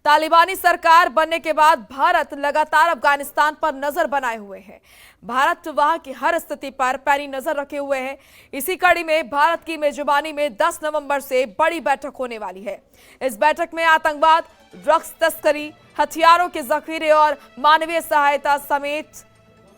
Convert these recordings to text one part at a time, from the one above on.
तालिबानी सरकार बनने के बाद भारत लगातार अफगानिस्तान पर नजर बनाए हुए है। भारत वहां की हर स्थिति पर पैनी नजर रखे हुए है। इसी कड़ी में भारत की मेजबानी में 10 नवंबर से बड़ी बैठक होने वाली है। इस बैठक में आतंकवाद, ड्रग्स तस्करी, हथियारों के जखीरे और मानवीय सहायता समेत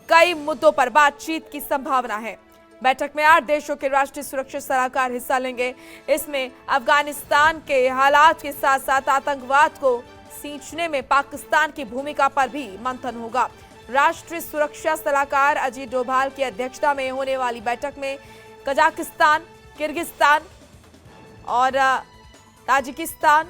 कई मुद्दों पर बातचीत की संभावना है। बैठक में 8 देशों के राष्ट्रीय सुरक्षा सलाहकार हिस्सा लेंगे। इसमें अफगानिस्तान के हालात के साथ साथ आतंकवाद को सींचने में पाकिस्तान की भूमिका पर भी मंथन होगा। राष्ट्रीय सुरक्षा सलाहकार अजीत डोभाल की अध्यक्षता में होने वाली बैठक में कजाकिस्तान, किर्गिस्तान और ताजिकिस्तान,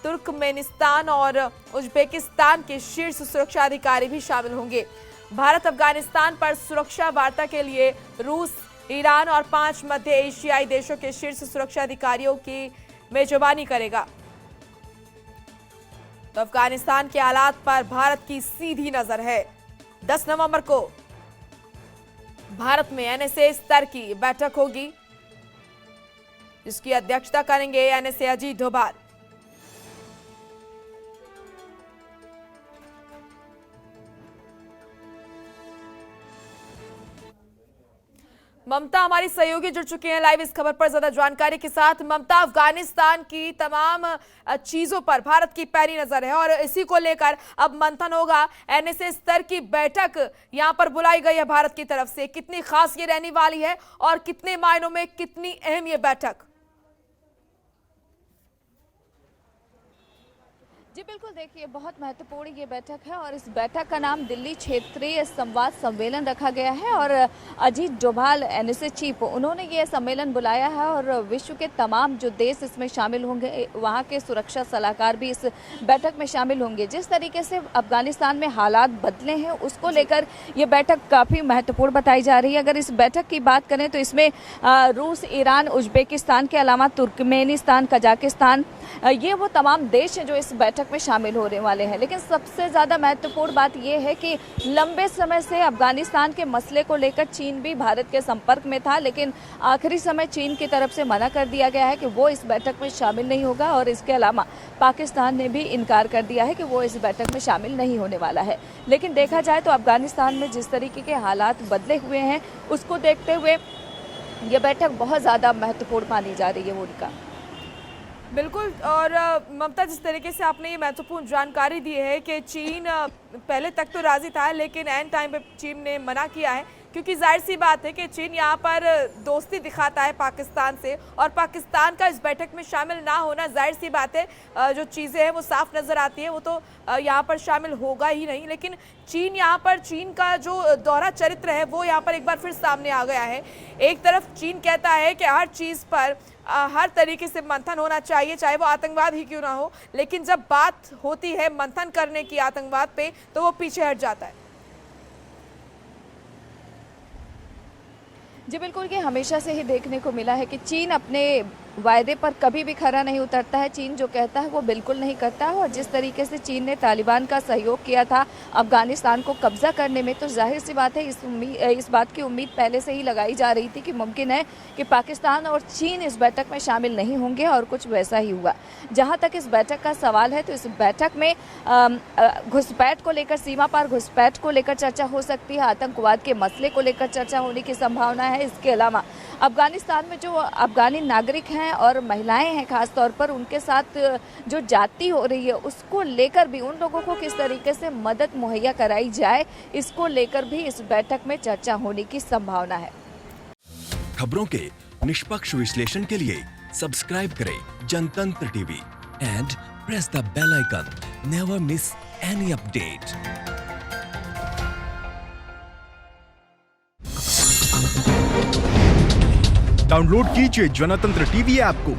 तुर्कमेनिस्तान और उज्बेकिस्तान के शीर्ष सुरक्षा अधिकारी भी शामिल होंगे। भारत अफगानिस्तान पर सुरक्षा वार्ता के लिए रूस, ईरान और 5 मध्य एशियाई देशों के शीर्ष सुरक्षा अधिकारियों की मेजबानी करेगा। तो अफगानिस्तान के हालात पर भारत की सीधी नजर है। 10 नवंबर को भारत में एनएसए स्तर की बैठक होगी, जिसकी अध्यक्षता करेंगे एनएसए अजीत डोभाल। ममता हमारी सहयोगी जुड़ चुकी हैं लाइव इस खबर पर ज्यादा जानकारी के साथ। ममता, अफगानिस्तान की तमाम चीजों पर भारत की पैनी नजर है और इसी को लेकर अब मंथन होगा। एनएसए स्तर की बैठक यहां पर बुलाई गई है भारत की तरफ से। कितनी खास ये रहने वाली है और कितने मायनों में कितनी अहम ये बैठक? जी बिल्कुल, देखिए बहुत महत्वपूर्ण ये बैठक है और इस बैठक का नाम दिल्ली क्षेत्रीय संवाद सम्मेलन रखा गया है और अजीत डोभाल एनएसए चीफ, उन्होंने ये सम्मेलन बुलाया है और विश्व के तमाम जो देश इसमें शामिल होंगे, वहाँ के सुरक्षा सलाहकार भी इस बैठक में शामिल होंगे। जिस तरीके से अफगानिस्तान में हालात बदले हैं उसको लेकर ये बैठक काफ़ी महत्वपूर्ण बताई जा रही है। अगर इस बैठक की बात करें तो इसमें रूस, ईरान, उज्बेकिस्तान के अलावा तुर्कमेनिस्तान, कजाकिस्तान, ये वो तमाम देश हैं जो इस बैठक में शामिल होने वाले हैं। लेकिन सबसे ज़्यादा महत्वपूर्ण बात यह है कि लंबे समय से अफगानिस्तान के मसले को लेकर चीन भी भारत के संपर्क में था, लेकिन आखिरी समय चीन की तरफ से मना कर दिया गया है कि वो इस बैठक में शामिल नहीं होगा और इसके अलावा पाकिस्तान ने भी इनकार कर दिया है कि वो इस बैठक में शामिल नहीं होने वाला है। लेकिन देखा जाए तो अफगानिस्तान में जिस तरीके के हालात बदले हुए हैं उसको देखते हुए ये बैठक बहुत ज़्यादा महत्वपूर्ण मानी जा रही है उनका। बिल्कुल। और ममता, जिस तरीके से आपने ये महत्वपूर्ण जानकारी दी है कि चीन पहले तक तो राजी था लेकिन एंड टाइम पे चीन ने मना किया है, क्योंकि जाहिर सी बात है कि चीन यहाँ पर दोस्ती दिखाता है पाकिस्तान से और पाकिस्तान का इस बैठक में शामिल ना होना, जाहिर सी बात है जो चीज़ें हैं वो साफ नज़र आती है, वो तो यहाँ पर शामिल होगा ही नहीं। लेकिन चीन यहाँ पर, चीन का जो दोहरा चरित्र है वो यहाँ पर एक बार फिर सामने आ गया है। एक तरफ चीन कहता है कि हर चीज़ पर हर तरीके से मंथन होना चाहिए, चाहे वो आतंकवाद ही क्यों ना हो, लेकिन जब बात होती है मंथन करने की आतंकवाद पे तो वो पीछे हट जाता है। जी बिल्कुल, ये हमेशा से ही देखने को मिला है कि चीन अपने वायदे पर कभी भी खरा नहीं उतरता है। चीन जो कहता है वो बिल्कुल नहीं करता है और जिस तरीके से चीन ने तालिबान का सहयोग किया था अफगानिस्तान को कब्जा करने में, तो जाहिर सी बात है इस बात की उम्मीद पहले से ही लगाई जा रही थी कि मुमकिन है कि पाकिस्तान और चीन इस बैठक में शामिल नहीं होंगे और कुछ वैसा ही हुआ। जहाँ तक इस बैठक का सवाल है तो इस बैठक में घुसपैठ को लेकर, सीमा पार घुसपैठ को लेकर चर्चा हो सकती है, आतंकवाद के मसले को लेकर चर्चा होने की संभावना है। इसके अलावा अफगानिस्तान में जो अफगानी नागरिक हैं और महिलाएं हैं खास तौर पर, उनके साथ जो जाति हो रही है उसको लेकर भी, उन लोगों को किस तरीके से मदद मुहैया कराई जाए, इसको लेकर भी इस बैठक में चर्चा होने की संभावना है। खबरों के निष्पक्ष विश्लेषण के लिए सब्सक्राइब करें Jantantra TV and press the bell icon. Never miss any update. Download कीजिए जनतंत्र टीवी ऐप को,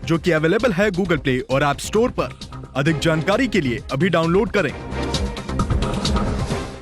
जो कि अवेलेबल है गूगल प्ले और ऐप स्टोर पर। अधिक जानकारी के लिए अभी डाउनलोड करें।